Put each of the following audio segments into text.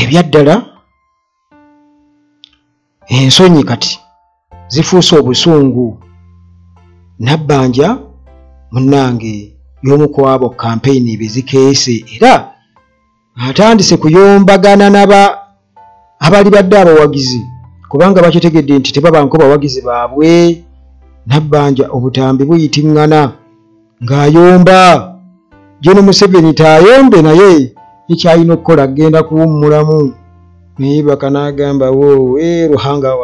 ebyaddala ensonyi kati zifuuse obusungu. Nabbanja munnange y'omu ku abo kampeyini ebizikeese era atandise kuyombagana abali badde abawagizi kubanga bakitegedde nti tebabanko bawagizi baabwe. Nabbanja obutambi buyitiŋŋana ng'ayomba. Jeno Museveni taayombe naye ekyalina okukola agenda kuwummulamu. Neyebaka n'agamba woowe Ruhanga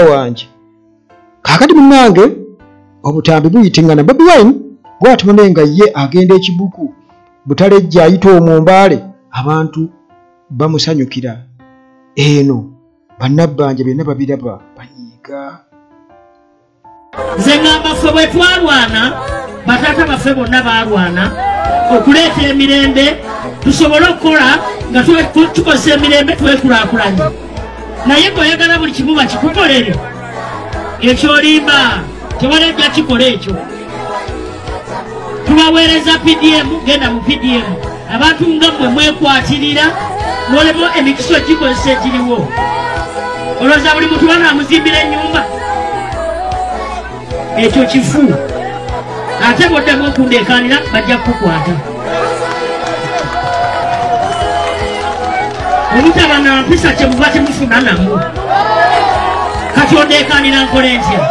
wange. Kaakati munnange obutambi buyitiŋŋana. Bobi Wine bw'atumane nga ye agenda ekibuku Butalejja ayita omumbaale abantu bamusanyukira. Eno bannabbanja byonna babiraba banyiiga. Nze ngamba ffe bwe twalwana bataata baffe bonna baalwana okuleeta emirembe tusobole okukola nga tukozesa emirembe twekulaakulanye. Naye ng'oyagala buli kimu bakikukolere ekyolimba tewalajja kikola ekyo. Tubaweereza PDM, genda mu PDM abantu nga mmwe mwekwatirira n'olemo emikiso gikozesa egiriwo. Olowooza buli muntu banaamuzimbira ennyumba? Ekyo kifu. Ate bw'oddamu okundeekaanira bajja kukukwata. Olutaba na mpisa kyemuva temufuna namu. Kati ondeekaanira nkole ntya?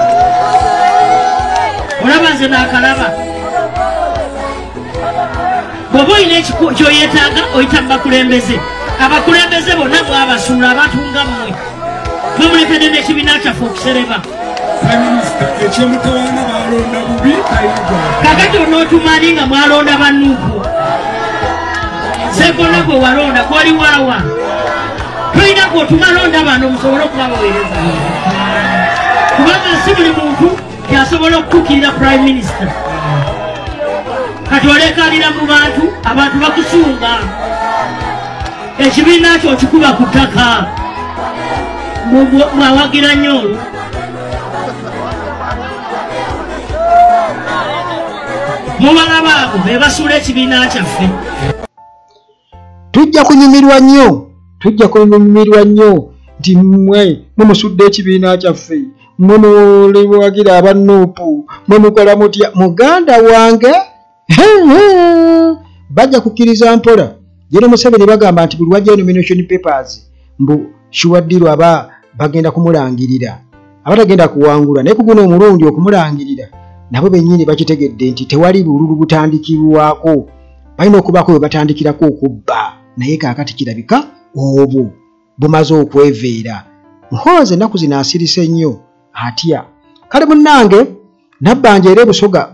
Olaba nze n'akalaba. Bw'oba olina ky'oyeetaaga oyita mu bakulembeze. Abakulembeze bonna mwabasuula abantu nga mmwe. Tumulekedde n'ekibiina kyaffe okusereba. Kakati onootumanyi nga mwalonda bannuupu. Sekona gwe walonda gwoli waawa. Tulina gwotumalonda bano musobole okubabaweereza. Kubanga si buli muntu kyasobola okutuukirira Prime Minister. Kati oleekaalira mu bantu, abantu bakusunga. Ekibiina kyo okikuba ku ttaka. Mwawagira nnyo olwo. Mubalaba abo be basuula ekibiina kyaffe. Tujja kunyumirwa nnyo nti mmwe mumusudde ekibiina kyaffe, mmwe muliwagira abannuupu, mmwe mukola mutya. Muganda wange bajja kukkiriza mpola. Jeno Museveni bagamba nti buli wajja nomination papers mbu Shuwaddirwa aba bagenda kumulangirira, abatagenda kuwangula. Naye kuguna omulundi okumulangirira nabo bennyini bakitegedde nti tewali bululu butandikirwako, balina okubaako we batandikirako okubba. Naye kaakati kirabika obwo bumaze okweveera. Muhoozi ennaku zino asirise nnyo atya. Kale munnange Nabbanja era Busoga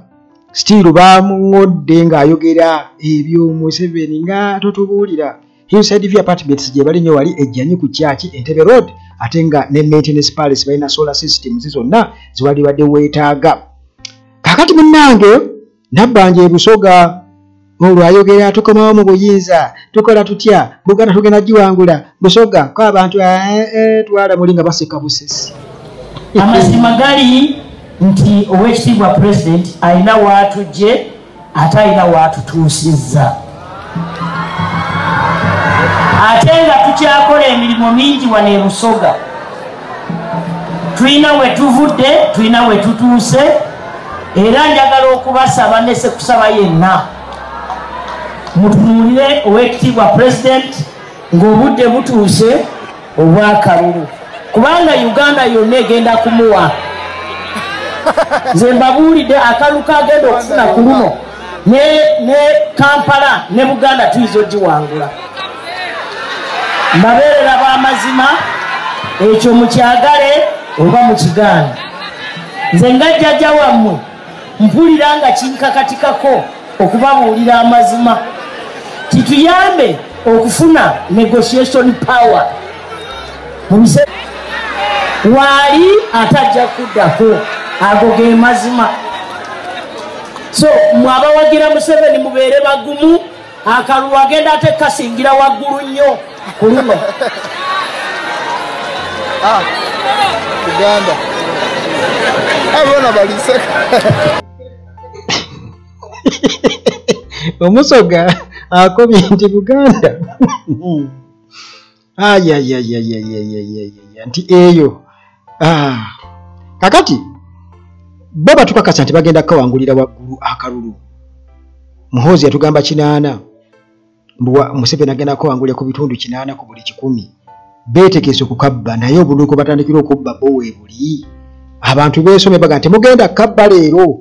stiiru bamuŋŋodde ng'ayogera ebyo Museveni nga totubuulira. Hillside View Apartments gye bali nnyo wali ejjanyi ku kyaki Entebbe Road, ate nga ne Maintenance Palace balina solar systems zonna ziwali badde weetaaga. Kakati munnange Nabbanja e Busoga olwo ayogera tukomawo mu buyinza, tukola tutya, Buganda tugenda giwangula. Busoga ko abantu twala mulinga baseka busesi. Amazima gali nti Oweekitiibwa President alina waatujje ate alina waatutuusizza. Ate nga tukyakola emirimu mingi wano e Busoga. Tulina we tuvudde, tulina we tutuuse, era njagala okubasaba nese kusaba yenna mutunuulire Oweekitiibwa President ng'obudde butuuse obw'akalulu, kubanga Uganda yonna egenda kumuwa. Nze mbabuulidde akalulu kagenda okufuna ku luno ne Kampala ne Buganda tuyinza ogiwangula. Mbabeerera b'amazima, ekyo mukyagale oba mukigaana. Nze nga jjajja wammwe mpulira nga kinkakatikako okubabuulira amazima. Kituyambe okufuna negotiation power. Waali atajja kuddako, ago ge mazima. So mwabawagira Museveni mubeere bagumu, akalulu agenda ate kasingira waggulu nnyo ku luno. Uganda abona baliseka Omusoga akobye nti Buganda nti eyo kakati baba tukakasa nti bagenda kawangulira waggulu akalulu Muhoozi yatugamba 8 Museveni agenda kawangulira ku bitundu 8 ku buli 100 beetegeeza okukabba naye obuluko batandikira okubba bowe buli abantu beesome baga nti mugenda kabba leero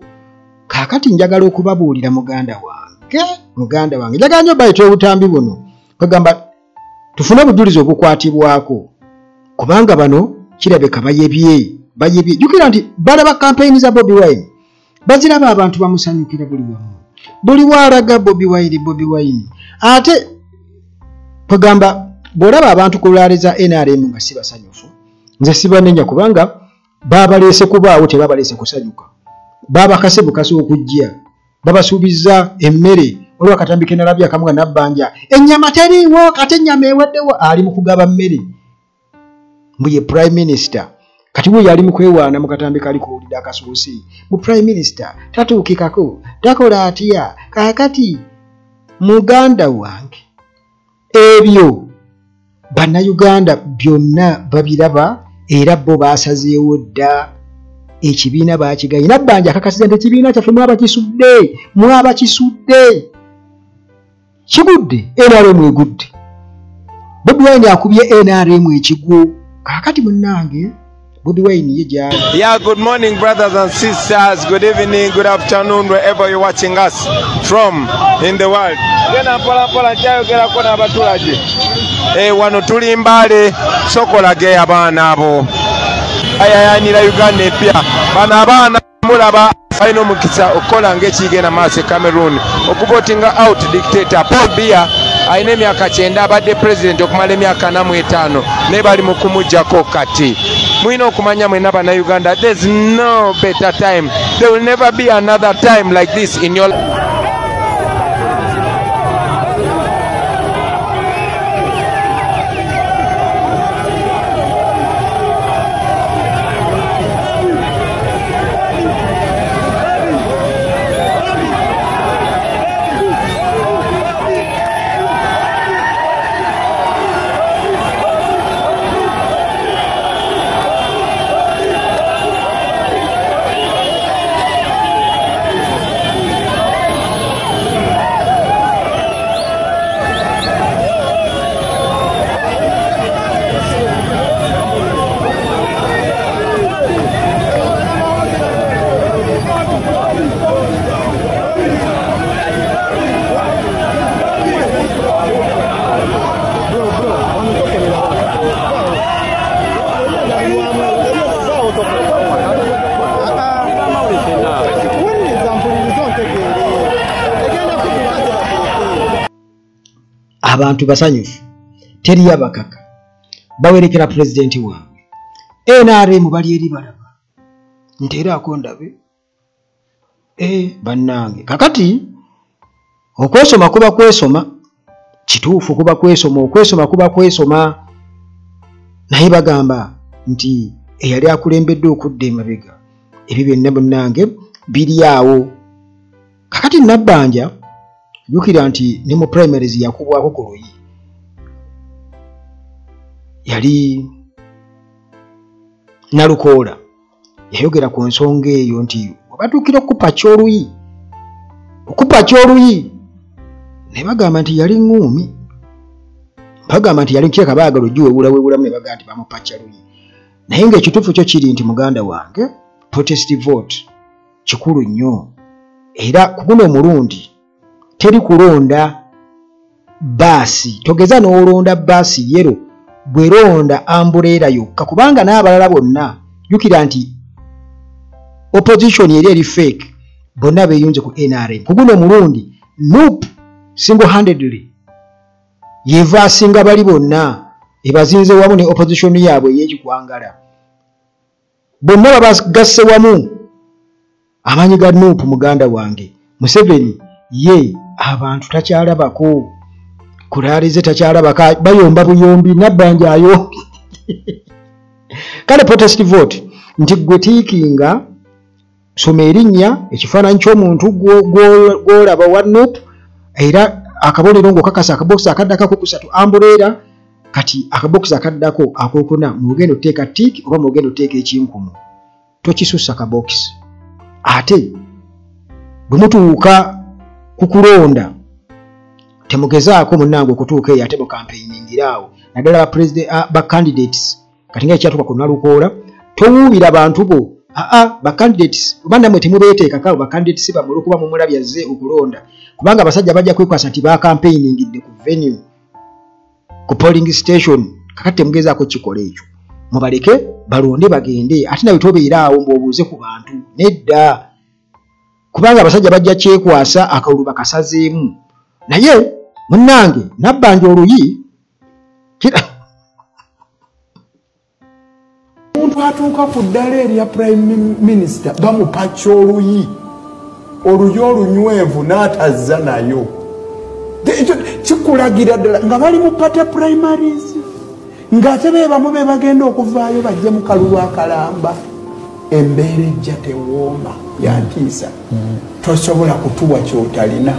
kakati njagala okubabuulira muganda wange njagala nnyo bayita obutambi buno bagamba tufune obujulizi obukwatibwako kubanga bano kirabeka bayebye jukira nti balaba kampeyini za Bobi Wine baziraba abantu bamusanyukira buli waalaga Bobi Wine ate bagamba bw'olaba abantu ku lwale za NRM nga si basanyufu nze sibanenya kubanga babaleese kubaawo tebabaleese kusanyuka babakase bukase okujja babasuubiza emmere olwa katambi kenalabya akamuga nabbanja ennyama teriiwo kati ennyama eweddewo ali mu kugaba mmere mbuye prime minister kati we yali mu kwewaana mu katambi kali kuwulira akasuusi mu prime minister tatuukikako takola atya kakati muganda wange ebyo bannayuganda byonna babiraba era bo baasazeewo dda ekibiina baakigaye nabbanja akakasiza nti ekibiina kyaffe mwabakisudde kigudde NRM egudde Bobi Wine akubye NRM ekigwo kakati munnange Bobi Wine ye gyali. Yeah, good morning brothers and sisters, good evening, good afternoon wherever you're watching us from in the world. Gena pola kyayogera ko n'abatulaje wano tuli Mbale sokolage abaana abo ayayanira Uganda epya bano abaana mulaba balina omukisa okukola ng'ekigenda maaso Cameroon okuvotinga out dictator Paul Biya alina emyaka 9 abadde president okumala emyaka 45 naye bali mu kumuggyako kati mulina okumanya mwena bannayuganda there's no better time, there will never be another time like this in your life. Abantu basanyufu teri abakaka bawerekera president waabwe NRM bali eri balaba ntera akondabe bannange kakati okwesoma kuba kwesoma kituufu kuba kwesoma okwesoma kuba kwesoma naye bagamba nti eyali akulembedde okudda emabega ebyo byonna bannange biri awo kakati nabbanja jukira nti ne mu primaries yakubwako ku luyi yali Nalukoola yayogera ku nsonga eyo nti wabatuukira okupa kyoluyi ne bagamba nti yali ngumi bagamba nti yali nkyeka baagala ojjuwewulawewulamu ne bagamba nti bamupa kyaluyi naye ng'ekituufu kyo kiri nti muganda wange protest vote kikulu nnyo era ku guno omulundi teri kulonda baasi togeza n'olonda baasi yero bweronda ambuleera yokka kubanga n'abalala bonna jukira nti opposition eri fake bonna beeyunze ku NRM ku guno omulundi Nuupu single handedly yeva asinga bali bonna ebazinze wamu ne opposition yaabwe ey'ekikwangala bonna babagasse wamu amaanyi ga Nuupu muganda wange Museveni ye abantu takyalabako kulaalize takyalabaka bayomba buyombi nabbanja ayo kale protest vote nti gwe tiikinga soma erinnya ekifaananyi ky'omuntu gw'olaba wa Nuupu era akabonero ng'okakasa akabokisi akaddako ku 3 ambuleera kati akabox akaddako akokona mugendo teka tik oba mugendo teka ekinkumu tokisusa akabox ate bumutuuka kukulonda temugezaako munnange okutuuka eyo ate mu campaigningira naddala ba president ba candidates kati nga ekyatuka ku nalukoola towuubira bantu bo ba candidates oba namwe temubeeteekako ba candidates bamulwa kuba mumulabya azze okulonda kubanga abasajja bajja kwekwasa nti ba campaigningidde ku venue ku polling station kakati temugezaako kikola ekyo mubaleke balonde bagende ate nawe tobeeraawo mbwobuuze ku bantu nedda kubanga abasajja bajja kyekwasa akalulu bakasazeemu naye munnange nabbanja oluyi omuntu atuuka ku ddala erya prime minister bamupaca oluyi olunywevu n'atazza nayo kikulagira ddala nga bali mu pata primaries ng'ate beebamu be bagenda okuvaayo bajje mu kalulu akalamba embeera ejja tewooma yantiisa tosobola kutuwa kyotalina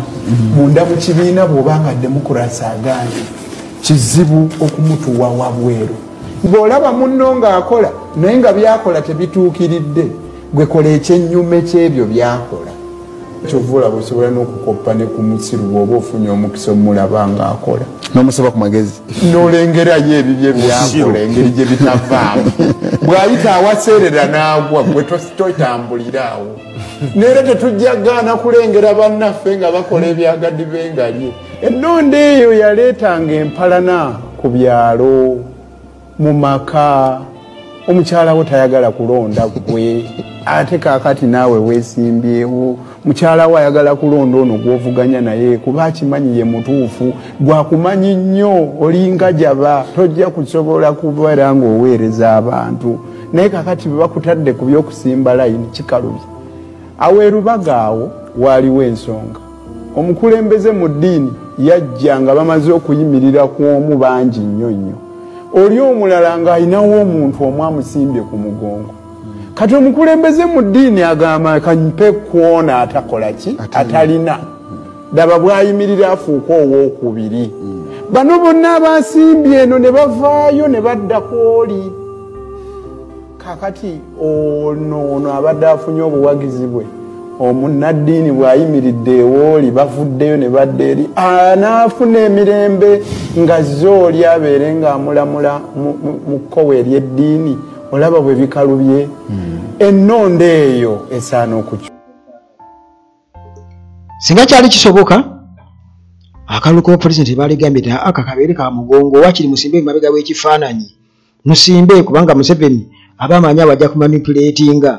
munda mu kibiina bw'obanga demokurasi agaanye kizibu okumutuwa wabweru bw'olaba munno ng'akola naye nga byakola tebituukiridde gwe kola ekyennyuma ekyebyo byakola kyovula busobola n'okukoppa ne ku musiru bw'oba ofunye omukisa omulaba ng'akola n'omusaba ku magezi n'olengerayo ebibye byakola engeri gye bitavaamu bw'ayita awaseerera n'agwa gwe totambuliraawo neera tetujja gaana kulengera bannaffe nga bakola ebyagadi bengalye ennonda eyo yaleetanga empalana ku byalo mu maka omukyala wo tayagala kulonda gwe ate kaakati naawe weesimbyewo mukyala wo ayagala kulonda ono gw'ovuganya naye kuba akimanyi ye mutuufu gwakumanyi nnyo olinga jaba tojja kusobola kubeera ng'oweereza abantu naye kaakati bwe bakutadde ku by'okusimba layini kikalubye awo erubaga awo waaliwo ensonga omukulembeze mu ddiini yajja nga bamaze okuyimirira ku omu bangi nnyo nnyo oli omulala ng'ayinawo omuntu omu amusimbye ku mugongo kati omukulembeze mu ddiini agamba kampe kwona atakola ki atalina daba bwayimirira afuuka owookubiri bano bonna abasimbye eno ne bavaayo ne badda kwoli kakati ono abadde afunye obuwagizi bwe omunnaddiini bw'ayimiridde ewooli bavuddeyo ne badda eri anaafuna emirembe nga zooli abeere ng'amulamula mu kkowe ery'eddiini olaba bwe bikalubye ennonda eyo esaana okukyo singa kyali kisoboka akalulu k'obupulezidenti baaligambye nti akakabeere ka mugongo wakiri musimbe emabega w'ekifaananyi musimbe kubanga Museveni abamanyi abajja kumanipuleetinga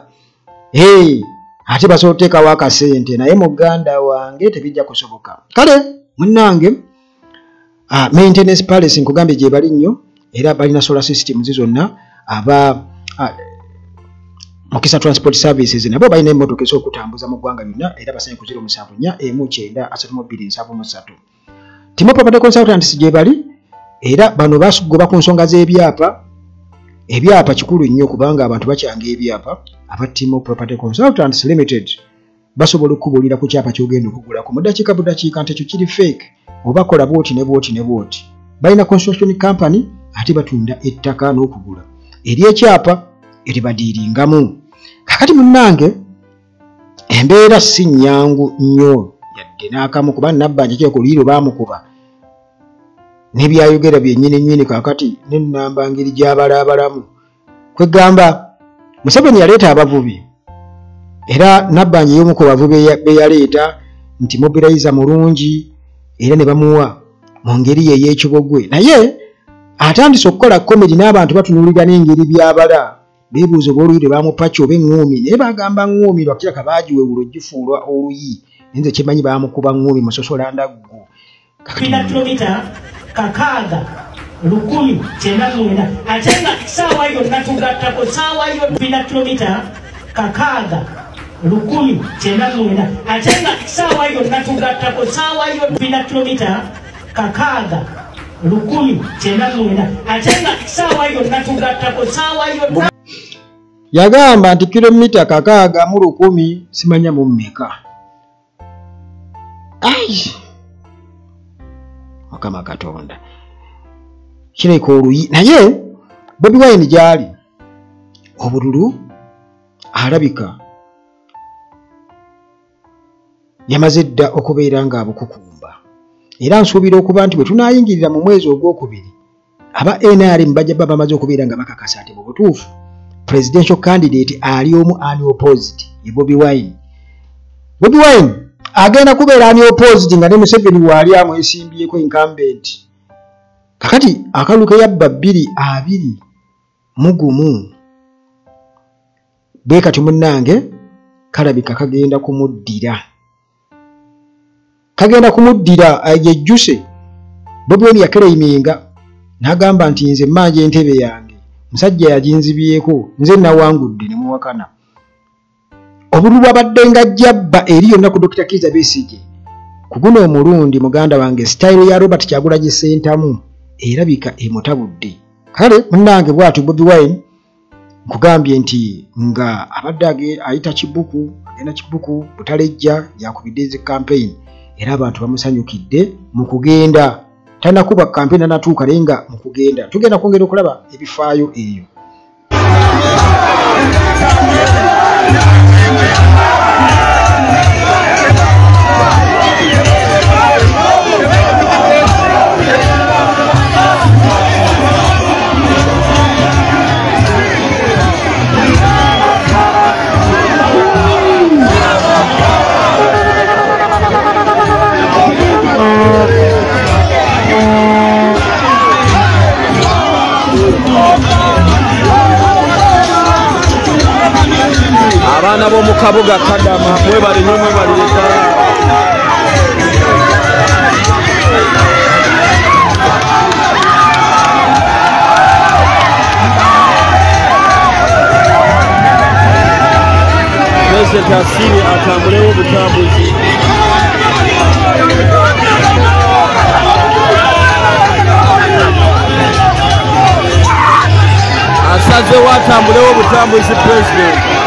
ate basobola okuteekawo akasente naye muganda wange tebijja kusoboka kale munnange maintenance palace nkugambye gye bali nnyo era balina solar systems zonna aba Mukisa Transport Services nabo balina emmotoka ez'okutambuza mu ggwanga lyonna era basanye ku 079 Timo Property Consultants gye bali era bano basugoba ku nsonga z'ebyapa ebyapa kikulu nnyo kubanga abantu bakyanga ebyapa aba Timo Property Consultants Limited basobola okubulira ku kyapa ky'ogenda okugula ku mudakiika budakiika nti ekyo kiri fake oba kola bwoti ne bwoti ne bwoti balina construction company ate batunda ettaka n'okugula eri ekyapa eribadiiringamu kakati munnange embeera si nnyangu nnyo yadde n'akamu kuba nabbanja kyeko liiro baamukuba n'ebyayogera byennyini kakati n'ennamba ngeri gy'abalaabalamu kwegamba Museveni yaleeta abavubi era nabbanja y'omu ku bavubi be yaleeta nti mobilizer mulungi era ne bamuwa mu ngeri ye ey'ekibogwe naye atandise okukola komedi n'abantu batunuulira n'engeri byabala beebuuza oba oluyi baamupaca oba eŋŋuumi naye bagamba ŋŋuumi lwakira kabaagiwewulo gifuulwa oluyi nze kimanyi baamukuba ŋŋuumi musosola ndaggu pina kilomita kakaaga 1,900 ate nga saawa yonna tugattako saawa yo pina kilomita kakaaga 1,900 ate nga saawa yonna tugattako saawa yo pina kilomita kakaaga 1,900 ate nga saawa yonna tugattako saawa yo yagamba nti kilomita kakaaga mu 1,000 simanya mu mmeka Mukama Katonda kireka oluyi naye Bobi Wine gyali obululu alabika yamaze dda okubeera ng'abukukumba era nsuubira okuba nti bwe tunaayingirira mu mwezi ogwokubiri aba NRM bajja baba bamaze okubeera nga bakakasa ati mu butuufu presidential candidate ali omu unopposed ye Bobi Wine. Bobi Wine agenda kubeera unopposed nga ne Museveni waali amwesimbyeko incumbent. Kakati akaluke yabba 2-2 mugumu bwe kati munnange kalabika kagenda kumuddira yejjuse. Bobi Wine yakereyiminga n'agamba nti nze mmanje entebe yange musajja yaginzibyeko nze nawangudde ne muwakana. Obululu abadde nga jjabba eri yonna ku Dr. Kizza Besigye ku guno omulundi muganda wange style ya Robert Kyagulanyi Ssentamu erabika emutabudde. Kale munnange bw'atyo Bobi Wine nkugambye nti nga abadde ayita Kibuku agenda Kibuku Butalejja yakubidde ezi campaign era abantu bamusanyukidde mu kugenda tanakuba campaign anatuuka naye nga mu kugenda tugenda kwongera okulaba ebifaayo eyo. Abaana b'omu kabuga Kadama mwebale nnyo mwebalireka. Pulezidenti asiimye atambulewo obutambuzi. Asazeewo atambulewo obutambuzi Pulezidenti.